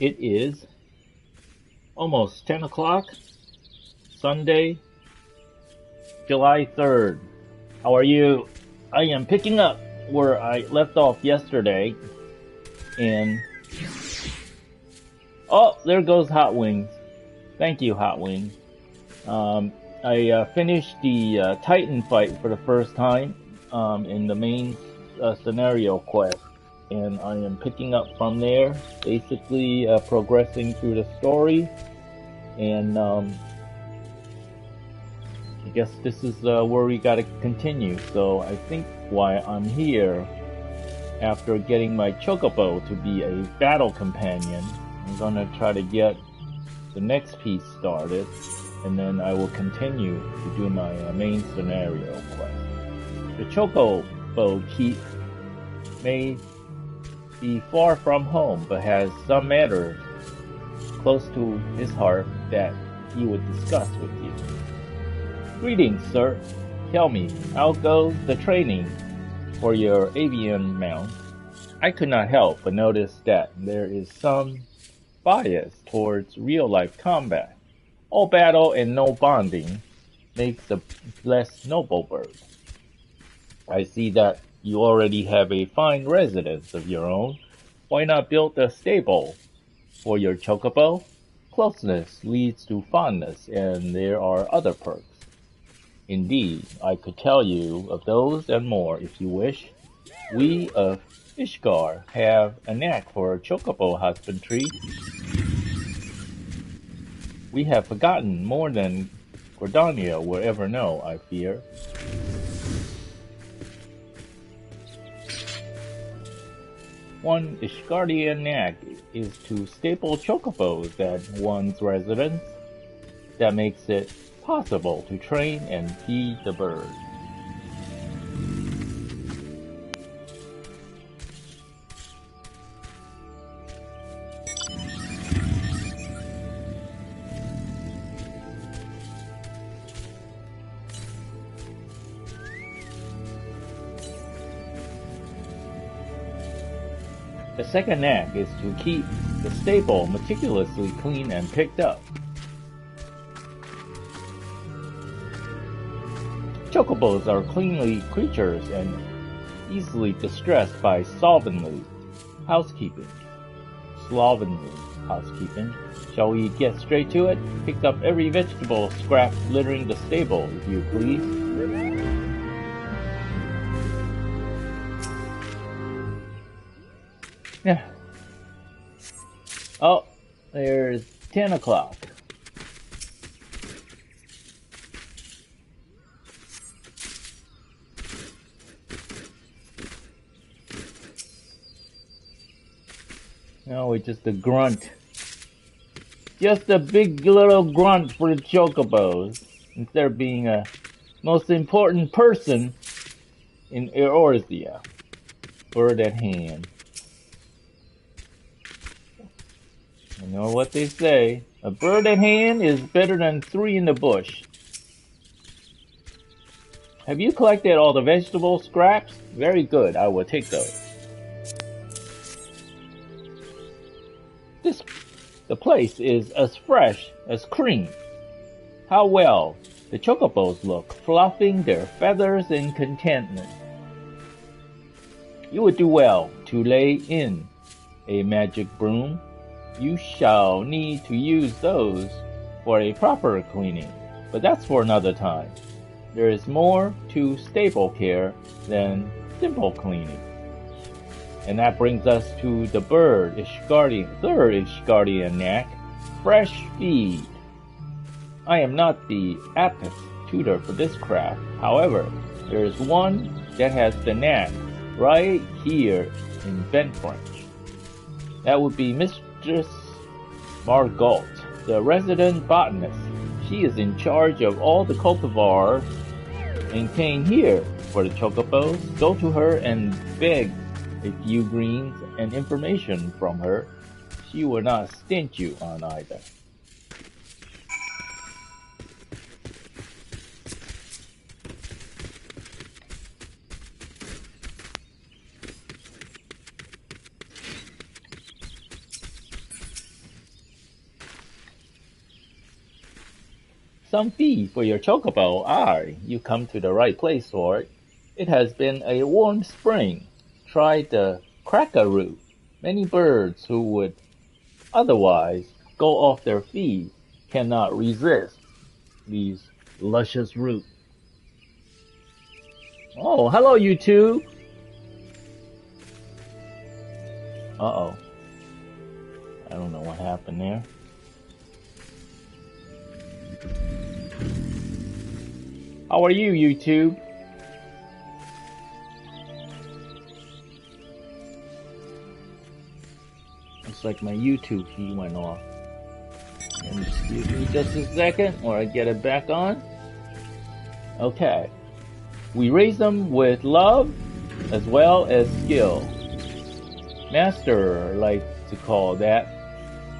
It is almost 10 o'clock, Sunday, July 3rd. How are you? I am picking up where I left off yesterday, and oh, there goes Hot Wings. Thank you, Hot Wings. I finished the Titan fight for the first time in the main scenario quest, and I am picking up from there, basically progressing through the story, and I guess this is where we gotta continue. So I think why I'm here, after getting my Chocobo to be a battle companion, I'm gonna try to get the next piece started, and then I will continue to do my main scenario quest. The Chocobo keep may be far from home, but has some matter close to his heart that he would discuss with you. Greetings, sir. Tell me, how goes the training for your avian mount? I could not help but notice that there is some bias towards real-life combat. All battle and no bonding makes a less noble bird. I see that you already have a fine residence of your own. Why not build a stable for your Chocobo? Closeness leads to fondness, and there are other perks. Indeed, I could tell you of those and more if you wish. We of Ishgar have a knack for Chocobo husbandry. We have forgotten more than Gordania will ever know, I fear. One Ishgardian knack is to staple Chocobos at one's residence. That makes it possible to train and feed the birds. The second knack is to keep the stable meticulously clean and picked up. Chocobos are cleanly creatures and easily distressed by slovenly housekeeping. Shall we get straight to it? Pick up every vegetable scrap littering the stable, if you please. Yeah. Oh, there's 10 o'clock. No, it's just a grunt. Just a big little grunt for the Chocobos, instead of being a most important person in Eorzea. Bird at hand. You know what they say, a bird at hand is better than three in the bush. Have you collected all the vegetable scraps? Very good, I will take those. The place is as fresh as cream. How well the Chocobos look, fluffing their feathers in contentment. You would do well to lay in a magic broom. You shall need to use those for a proper cleaning, but that's for another time. There is more to stable care than simple cleaning. And that brings us to the third Ishgardian knack, fresh feed. I am not the aptest tutor for this craft. However, there is one that has the knack right here in Ventbranch. That would be Mistress Margaux, the resident botanist. She is in charge of all the cultivars maintained here for the Chocobos. Go to her and beg a few greens and information from her. She will not stint you on either. some fee for your chocobo. Aye, you come to the right place for it. It has been a warm spring. Try the cracker root. Many birds who would otherwise go off their feet cannot resist these luscious roots. Oh, hello, YouTube. Uh-oh. I don't know what happened there. How are you, YouTube? Looks like my YouTube feed went off. And excuse me just a second, or I get it back on. Okay. We raise them with love as well as skill. Master like to call that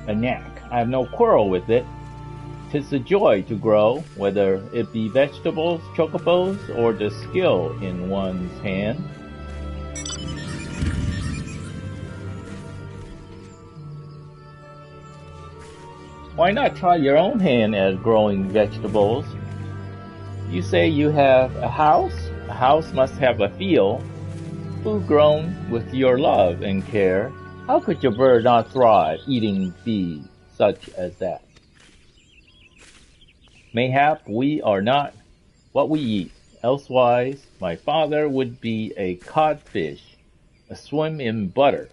a knack. I have no quarrel with it. 'Tis a joy to grow, whether it be vegetables, chocobos, or the skill in one's hand. Why not try your own hand at growing vegetables? You say you have a house? A house must have a field. Food grown with your love and care. How could your bird not thrive eating feed such as that? Mayhap we are not what we eat. Elsewise, my father would be a codfish, a swim in butter.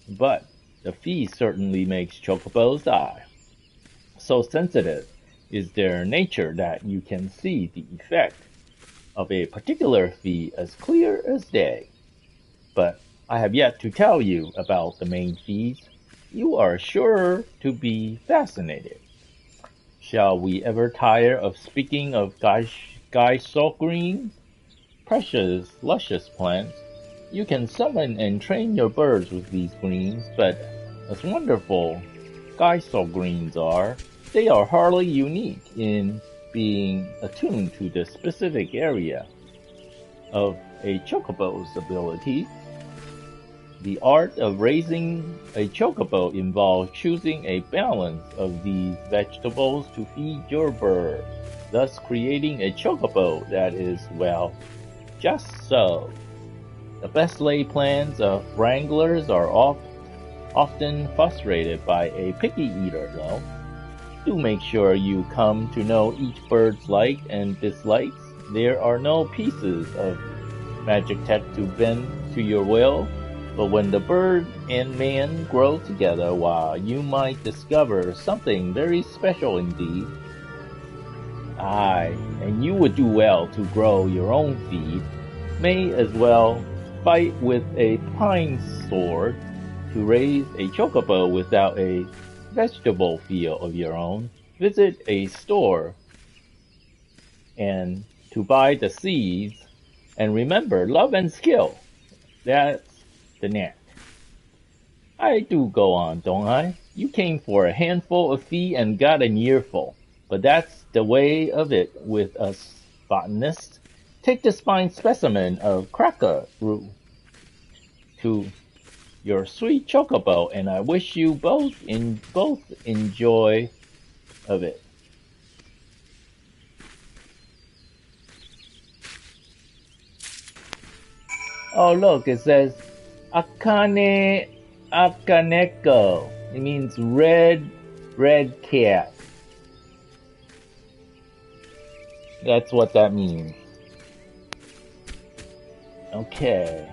But the feed certainly makes chocobos die. So sensitive is their nature that you can see the effect of a particular feed as clear as day. But I have yet to tell you about the main feeds. You are sure to be fascinated. Shall we ever tire of speaking of salt greens? Precious, luscious plants. You can summon and train your birds with these greens, but as wonderful salt greens are, they are hardly unique in being attuned to the specific area of a chocobo's ability. The art of raising a chocobo involves choosing a balance of these vegetables to feed your bird, thus creating a chocobo that is, well, just so. The best laid plans of wranglers are often frustrated by a picky eater, though. Do make sure you come to know each bird's likes and dislikes. There are no pieces of magic tech to bend to your will. But when the bird and man grow together, you might discover something very special indeed. Aye, and you would do well to grow your own feed. May as well fight with a pine sword to raise a chocobo without a vegetable field of your own. Visit a store and to buy the seeds, and remember love and skill. That's the knack. I do go on, don't I? You came for a handful of feed and got an earful. But that's the way of it with us botanists. Take this fine specimen of cracker root to your sweet chocobo, and I wish you both enjoy of it. Oh look, it says Akane Akaneko. It means red cat. That's what that means. Okay.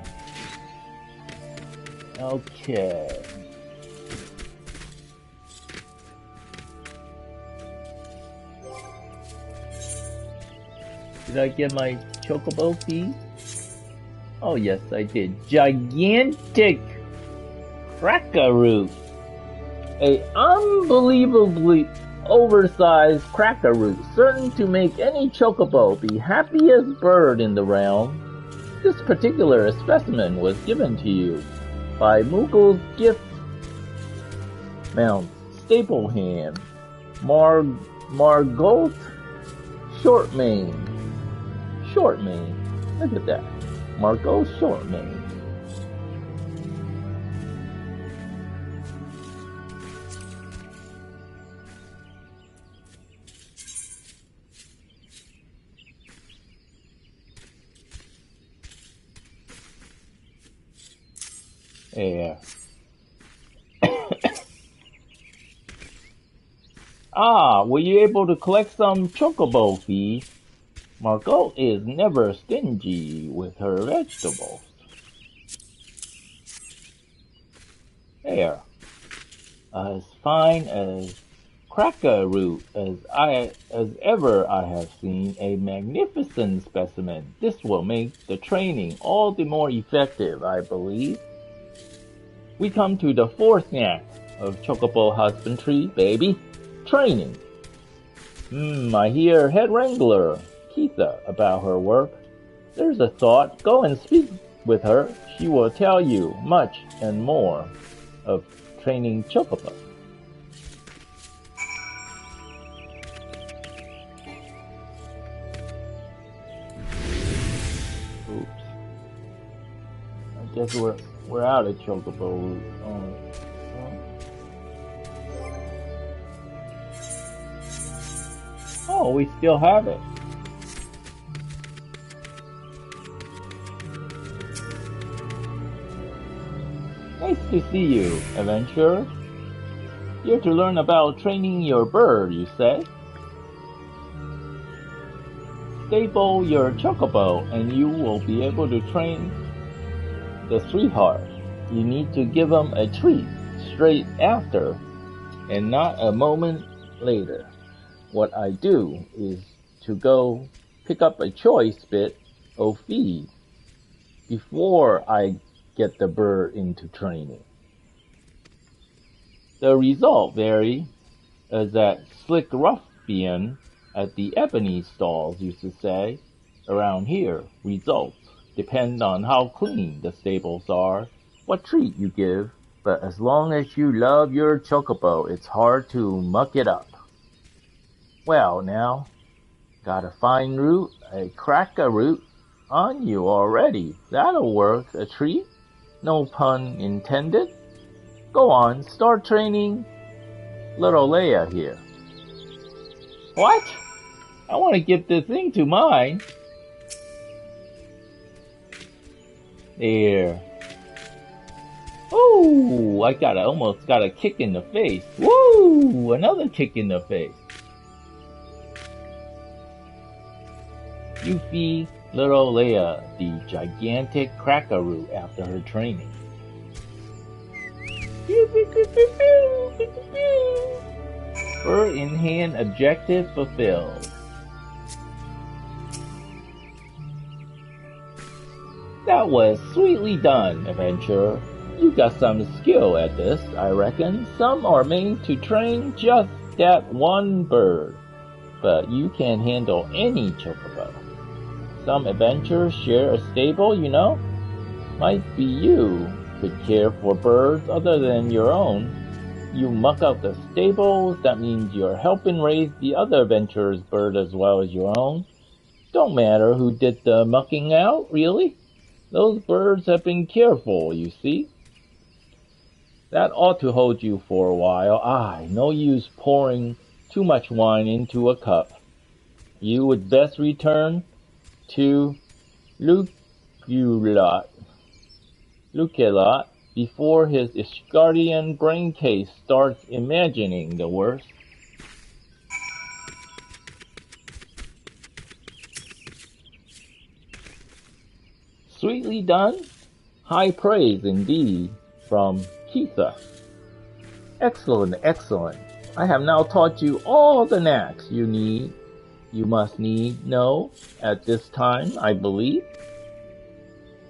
Did I get my chocobo feed? Oh yes, I did. Gigantic cracker root. A unbelievably oversized cracker root, certain to make any chocobo the happiest bird in the realm. This particular specimen was given to you by Mughal gift Mount Stapleham, Margot Shortmane. Look at that. Margot Shortmane. Yeah. Ah, were you able to collect some chocobo feed? Margot is never stingy with her vegetables. There. As fine as cracker root as ever I have seen, a magnificent specimen. This will make the training all the more effective, I believe. We come to the fourth act of chocobo husbandry, baby. Training. I hear head wrangler Keitha about her work. There's a thought. Go and speak with her. She will tell you much and more of training chocobo. Oops. I guess we're out of chocobo. Oh, we still have it. Nice to see you, adventurer. Here to learn about training your bird, you say? Stable your chocobo and you will be able to train the sweetheart. You need to give them a treat straight after and not a moment later. What I do is to go pick up a choice bit of feed before I get the bird into training. The result vary, as that slick ruffian at the ebony stalls used to say. Around here, results depend on how clean the stables are, what treat you give, but as long as you love your chocobo, it's hard to muck it up. Well now, got a fine root, a cracker root on you already. That'll work a treat. No pun intended. Go on, start training little Leia here. What? I want to give this thing to mine. There. Ooh, I almost got a kick in the face. Woo! Another kick in the face. You feed little Leia the gigantic cracker root after her training. Bird in hand objective fulfilled. That was sweetly done, adventurer. You got some skill at this, I reckon. Some are made to train just that one bird, but you can handle any chocobo. Some adventurers share a stable, you know. Might be you could care for birds other than your own. You muck out the stables, that means you're helping raise the other adventurer's bird as well as your own. Don't matter who did the mucking out, really. Those birds have been careful, you see. That ought to hold you for a while. No use pouring too much wine into a cup. You would best return to Luculot before his Iscardian brain case starts imagining the worst. Sweetly done? High praise indeed from Keitha. Excellent, excellent. I have now taught you all the knacks you must know at this time, I believe.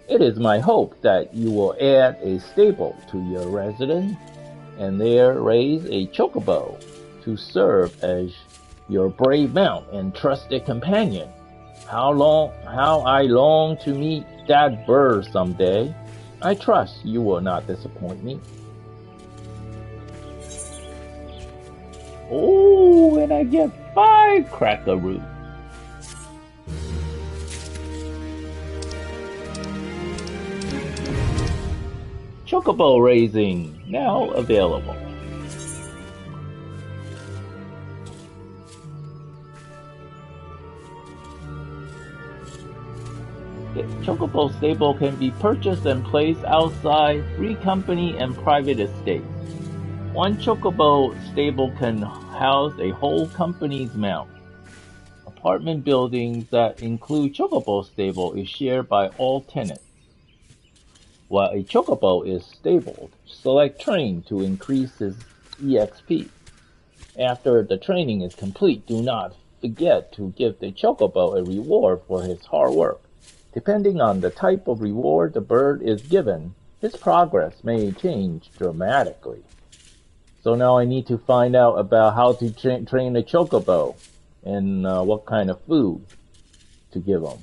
It is my hope that you will add a stable to your residence and there raise a chocobo to serve as your brave mount and trusted companion. How I long to meet that bird someday. I trust you will not disappoint me. Oh, and I get 5 cracker roots. Chocobo raising now available. The Chocobo stable can be purchased and placed outside free company and private estates. One Chocobo stable can house a whole company's mount. Apartment buildings that include Chocobo stable is shared by all tenants. While a Chocobo is stabled, select train to increase his EXP. After the training is complete, do not forget to give the Chocobo a reward for his hard work. Depending on the type of reward the bird is given, his progress may change dramatically. So now I need to find out about how to train a Chocobo and what kind of food to give him.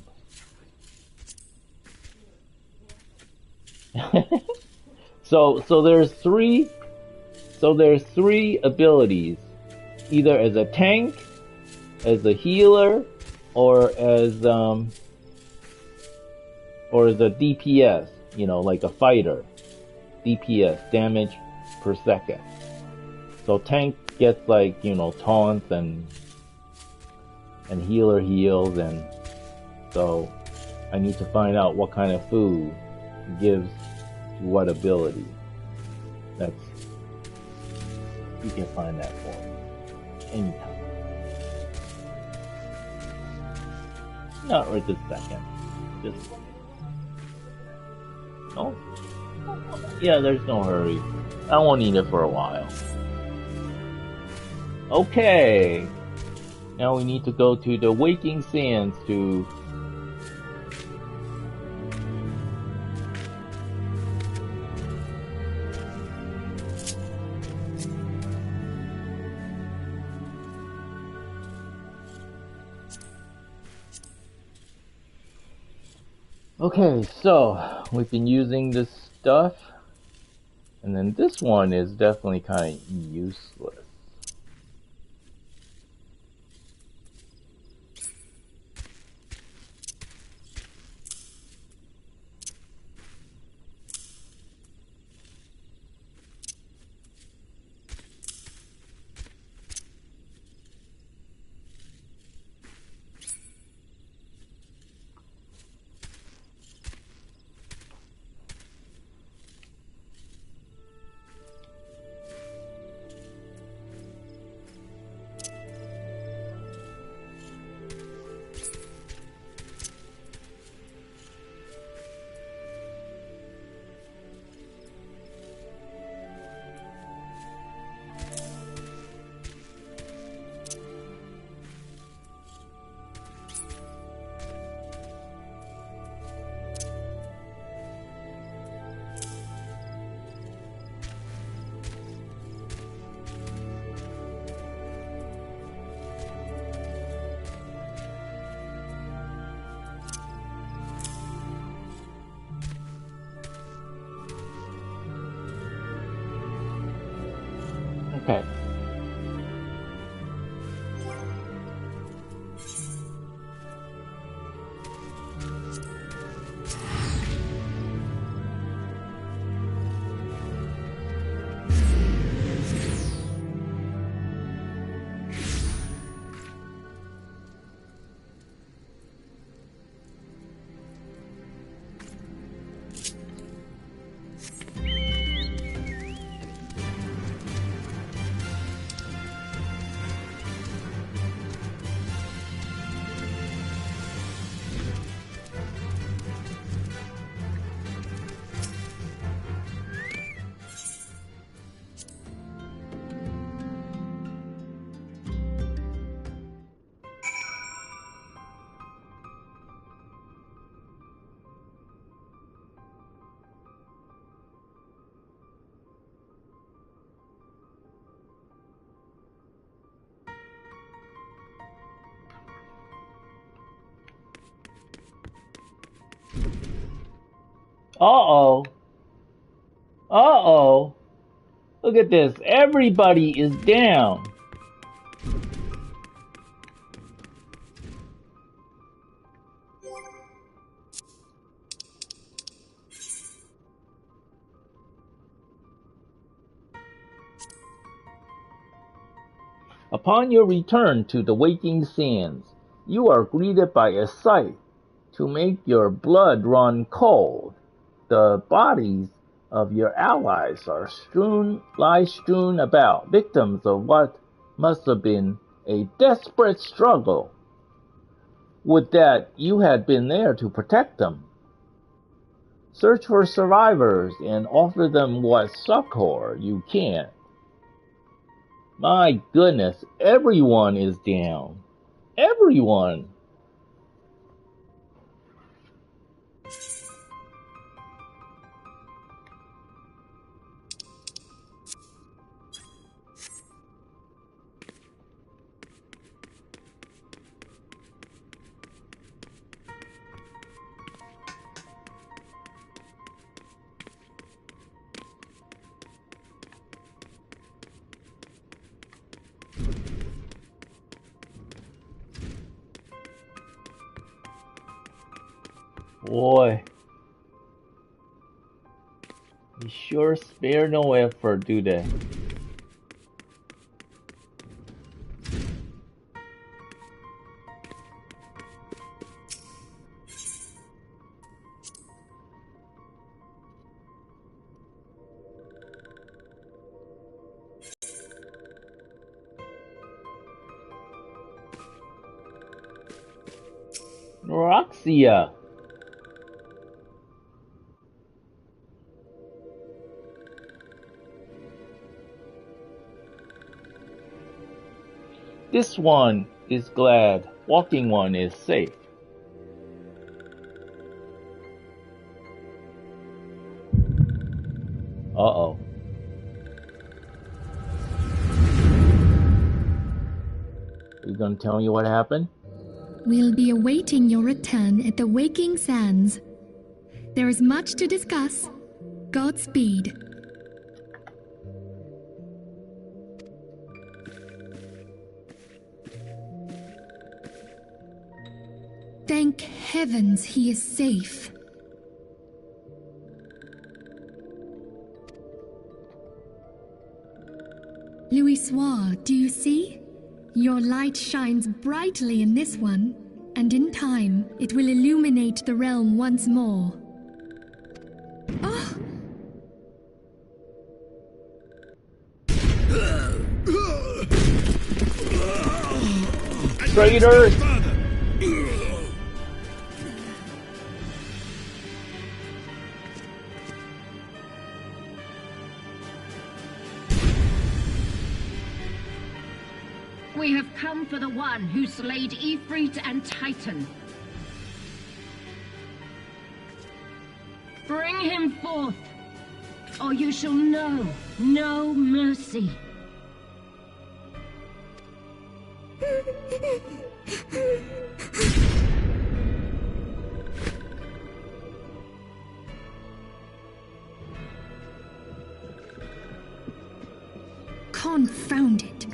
So there's three abilities, either as a tank, as a healer, or as a DPS, like a fighter. DPS, damage per second. So tank gets taunts and healer heals, and so I need to find out what kind of food gives what ability. You can find that for me anytime. Not right this second. No? Yeah, there's no hurry. I won't need it for a while. Okay. Now we need to go to the Waking Sands to... Okay, so we've been using this stuff, and then this one is definitely kind of useless. Okay. Uh-oh. Uh-oh. Look at this. Everybody is down. Upon your return to the Waking Sands, you are greeted by a sight to make your blood run cold. The bodies of your allies lie strewn about, victims of what must have been a desperate struggle. Would that you had been there to protect them. Search for survivors and offer them what succor you can. My goodness, everyone is down. Everyone. Boy, they sure spare no effort, do they? Roxia. This one is glad, walking one is safe. Uh-oh. Are you gonna tell me what happened? We'll be awaiting your return at the Waking Sands. There is much to discuss. Godspeed. Thank heavens he is safe. Louisoire, do you see? Your light shines brightly in this one, and in time it will illuminate the realm once more. Oh! Traitors! We have come for the one who slayed Ifrit and Titan. Bring him forth, or you shall know no mercy. Confound it.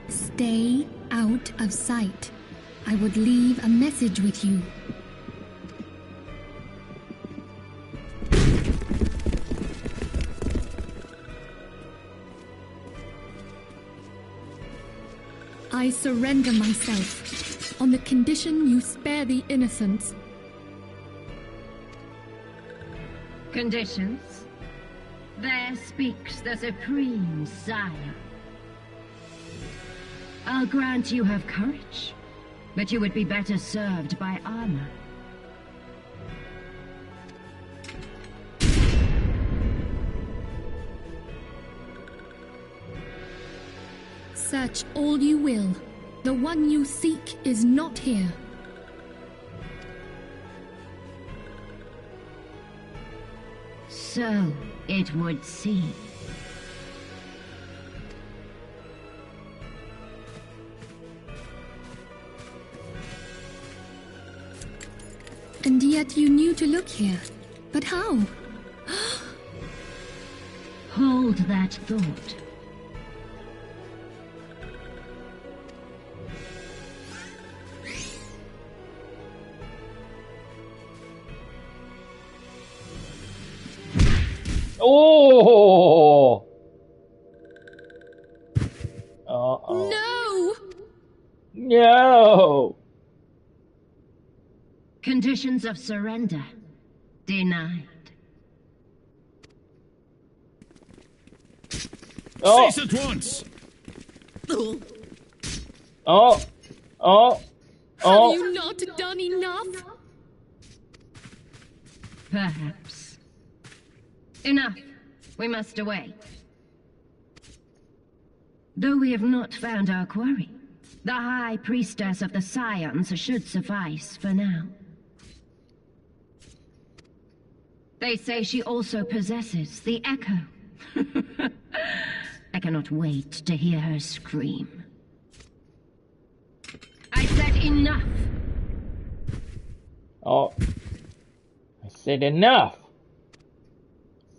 Stay out of sight. I would leave a message with you. I surrender myself, on the condition you spare the innocents. Conditions? There speaks the Supreme Sire. I'll grant you have courage, but you would be better served by armor. Search all you will. The one you seek is not here. So it would seem. And yet you knew to look here. But how? Hold that thought. Oh! Uh-oh. No! Conditions of surrender denied. Oh! Cease at once! Oh! Oh! Oh! Have you not done enough? Perhaps. Enough. We must away. Though we have not found our quarry, the High Priestess of the Scions should suffice for now. They say she also possesses the Echo. I cannot wait to hear her scream. I said enough! Oh. I said enough!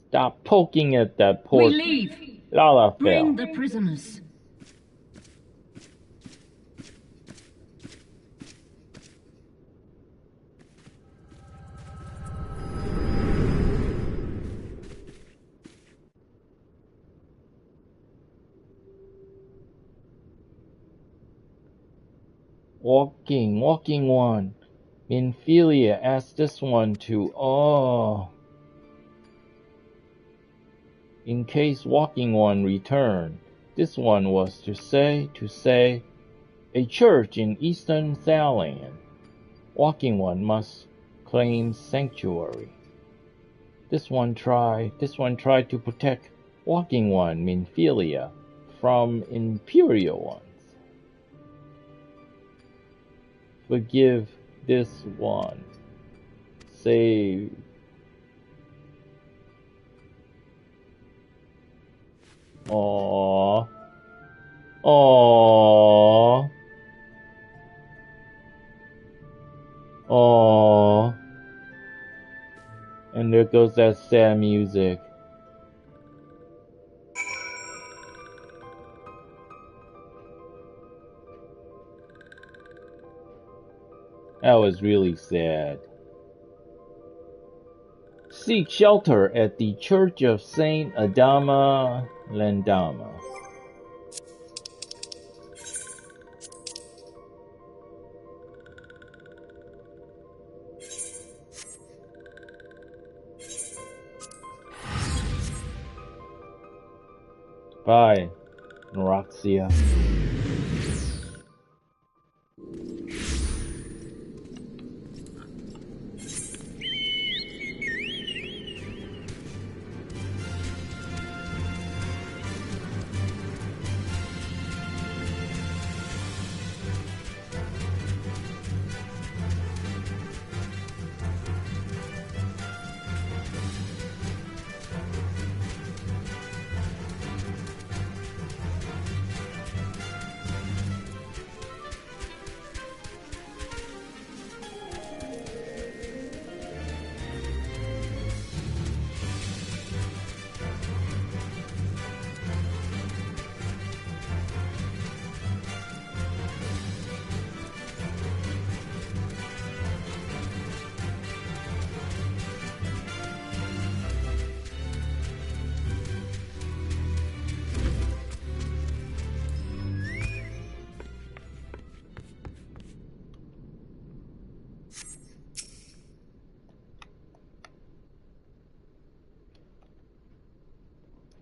Stop poking at that poor We leave! Lalafell. Bring the prisoners. Walking one. Minfilia asked this one to, in case walking one returned. This one was to say, a church in eastern Thailand. Walking one must claim sanctuary. This one tried to protect walking one, Minfilia, from imperial ones. Forgive this one. Save. Aww. Aww. Aww. And there goes that sad music. That was really sad. Seek shelter at the Church of Saint Adama Landama. Bye, Noraxia.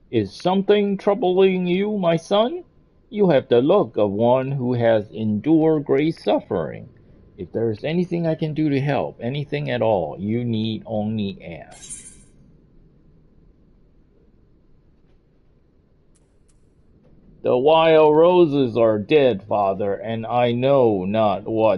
Is something troubling you, my son? You have the look of one who has endured great suffering. If there is anything I can do to help, anything at all, you need only ask. The wild roses are dead, father, and I know not what